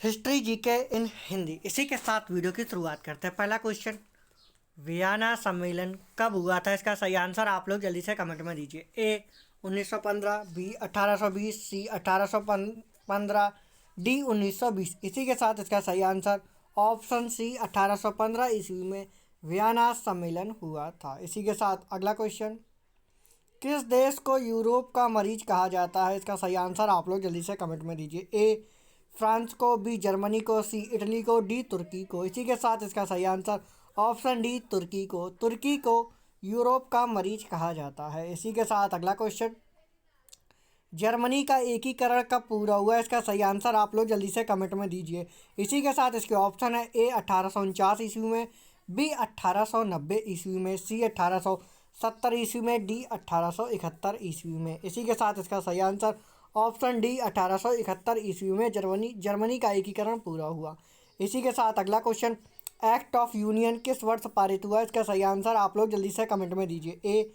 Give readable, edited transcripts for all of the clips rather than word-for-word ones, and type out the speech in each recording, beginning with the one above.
History GK इन हिंदी। इसी के साथ वीडियो की शुरुआत करते हैं। पहला क्वेश्चन, वियना सम्मेलन कब हुआ था? इसका सही आंसर आप लोग जल्दी से कमेंट में दीजिए। ए 1915, बी 1820, सी 1815, डी 1920। इसी के साथ इसका सही आंसर ऑप्शन सी 1815 ईस्वी में वियना सम्मेलन हुआ था। इसी के साथ अगला क्वेश्चन, किस देश को यूरोप का मरीज कहा जाता है? इसका सही आंसर आप लोग जल्दी से कमेंट में दीजिए। ए फ्रांस को, बी जर्मनी को, सी इटली को, डी तुर्की को। इसी के साथ इसका सही आंसर ऑप्शन डी तुर्की को। तुर्की को यूरोप का मरीज कहा जाता है। इसी के साथ अगला क्वेश्चन, जर्मनी का एकीकरण कब पूरा हुआ? इसका सही आंसर आप लोग जल्दी से कमेंट में दीजिए। इसी के साथ इसके ऑप्शन है ए 1849 ईस्वी में, बी 1890 ईस्वी में, सी 1870 ईस्वी में, डी 1871 ईस्वी में। इसी के साथ इसका सही आंसर ऑप्शन डी 1871 ईस्वी में जर्मनी का एकीकरण पूरा हुआ। इसी के साथ अगला क्वेश्चन, एक्ट ऑफ यूनियन किस वर्ष पारित हुआ? इसका सही आंसर आप लोग जल्दी से कमेंट में दीजिए। ए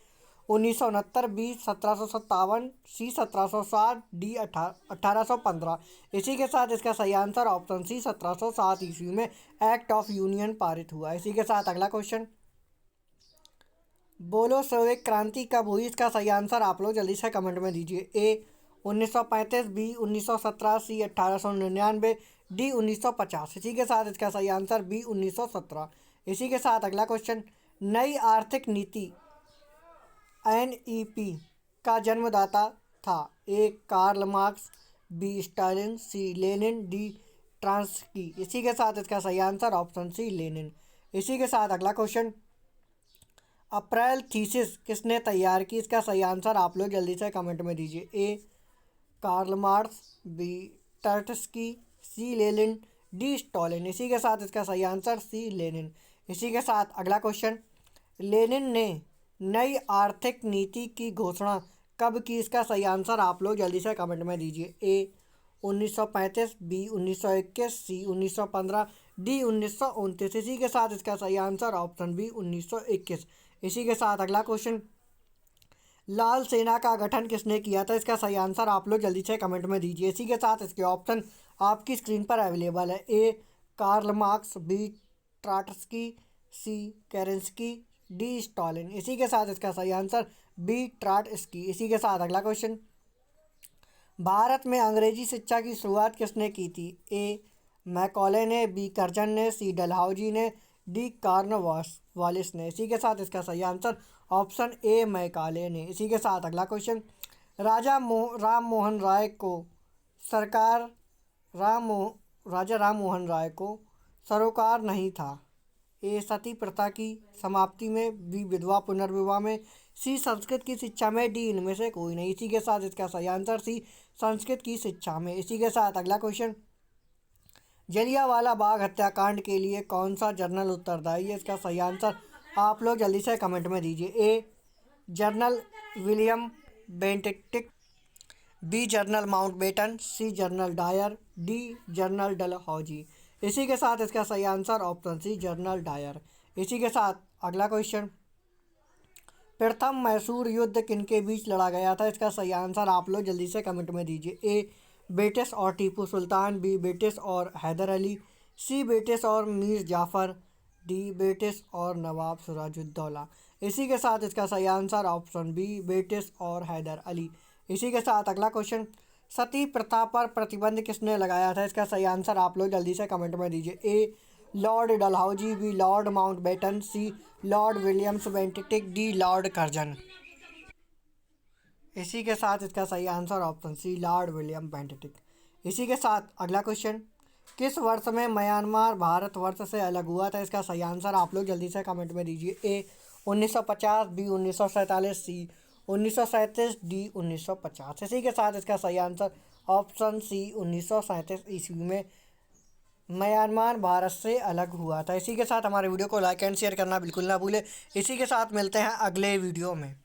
1969, बी 1757, सी 1760, डी 1815। इसी के साथ इसका सही आंसर ऑप्शन सी 1707 ईस्वी में एक्ट ऑफ यूनियन पारित हुआ। इसी के साथ अगला क्वेश्चन, बोलोशेविक क्रांति कब हुई? इसका सही आंसर आप लोग जल्दी से कमेंट में दीजिए। ए 1935, बी 1917, सी 1899, डी 1950। इसी के साथ इसका सही आंसर बी 1917। इसी के साथ अगला क्वेश्चन, नई आर्थिक नीति एनईपी का जन्मदाता था? A Karl Marx, B Stalin, C Lenin, D ट्रांस्की। इसी के साथ इसका सही आंसर ऑप्शन सी लेनिन। इसी के साथ अगला क्वेश्चन, अप्रैल थीसिस किसने तैयार की? इसका सही आंसर आप लोग जल्दी से कमेंट में दीजिए। A Karl Marx, B टर्टस्की, C Lenin, D Stalin. इसी के साथ इसका सही आंसर सी लेनिन। इसी के साथ अगला क्वेश्चन, लेनिन ने नई आर्थिक नीति की घोषणा कब की? इसका सही आंसर आप लोग जल्दी से कमेंट में दीजिए। ए 1935, बी 1921, सी 1915, डी 1929। इसी के साथ इसका सही आंसर ऑप्शन बी 1921। इसी के साथ अगला क्वेश्चन, लाल सेना का गठन किसने किया था? इसका सही आंसर आप लोग जल्दी से कमेंट में दीजिए। इसी के साथ इसके ऑप्शन आपकी स्क्रीन पर अवेलेबल है। A Karl Marx, B ट्राटस्की, C केरेंस्की, D Stalin. इसी के साथ इसका सही आंसर बी ट्राटस्की। इसी के साथ अगला क्वेश्चन, भारत में अंग्रेजी शिक्षा की शुरुआत किसने की थी? ए मैकॉले ने, बी कर्जन ने, सी डलहौजी ने, डी कॉर्नवालिस ने। इसी के साथ इसका सही आंसर ऑप्शन ए मैकाले ने। इसी के साथ अगला क्वेश्चन, राम मोहन राय को सरकार राजा राम मोहन राय को सरोकार नहीं था? ए सती प्रथा की समाप्ति में, बी विधवा पुनर्विवाह में, सी संस्कृत की शिक्षा में, डी इनमें से कोई नहीं। इसी के साथ इसका सही आंसर सी संस्कृत की शिक्षा में। इसी के साथ अगला क्वेश्चन, जलियांवाला बाग हत्याकांड के लिए कौन सा जर्नल उत्तरदायी है? इसका सही आंसर आप लोग जल्दी से कमेंट में दीजिए। A general William Bentinck, B general Mountbatten, C general Dyer, D general Dalhousie. इसी के साथ इसका सही answer option C general Dyer. इसी के साथ अगला क्वेश्चन, प्रथम मैसूर युद्ध किनके बीच लड़ा गया था? इसका सही आंसर आप लोग जल्दी से कमेंट में दीजिए। ए ब्रिटिश और टीपू सुल्तान, बी ब्रिटिश और हैदर अली, सी ब्रिटिश और मीर जाफ़र, डी ब्रिटिश और नवाब सिराजुद्दौला। इसी के साथ इसका सही आंसर ऑप्शन बी ब्रिटिश और हैदर अली। इसी के साथ अगला क्वेश्चन, सती प्रथा पर प्रतिबंध किसने लगाया था? इसका सही आंसर आप लोग जल्दी से कमेंट में दीजिए। A Lord Dalhousie, B Lord Mountbatten, C Lord Williams Bentinck, D Lord Curzon. इसी के साथ इसका सही answer option C Lord William Bentinck. इसी के साथ अगला क्वेश्चन, किस वर्ष में म्यांमार भारतवर्ष से अलग हुआ था? इसका सही आंसर आप लोग जल्दी से कमेंट में दीजिए। ए 1950, बी 1947, सी 1937, डी 1950। इसी के साथ इसका सही आंसर ऑप्शन सी 1937 ईस्वी में म्यांमार भारत से अलग हुआ था। इसी के साथ हमारे वीडियो को लाइक एंड शेयर करना बिल्कुल ना भूलें। इसी के साथ मिलते हैं अगले वीडियो में।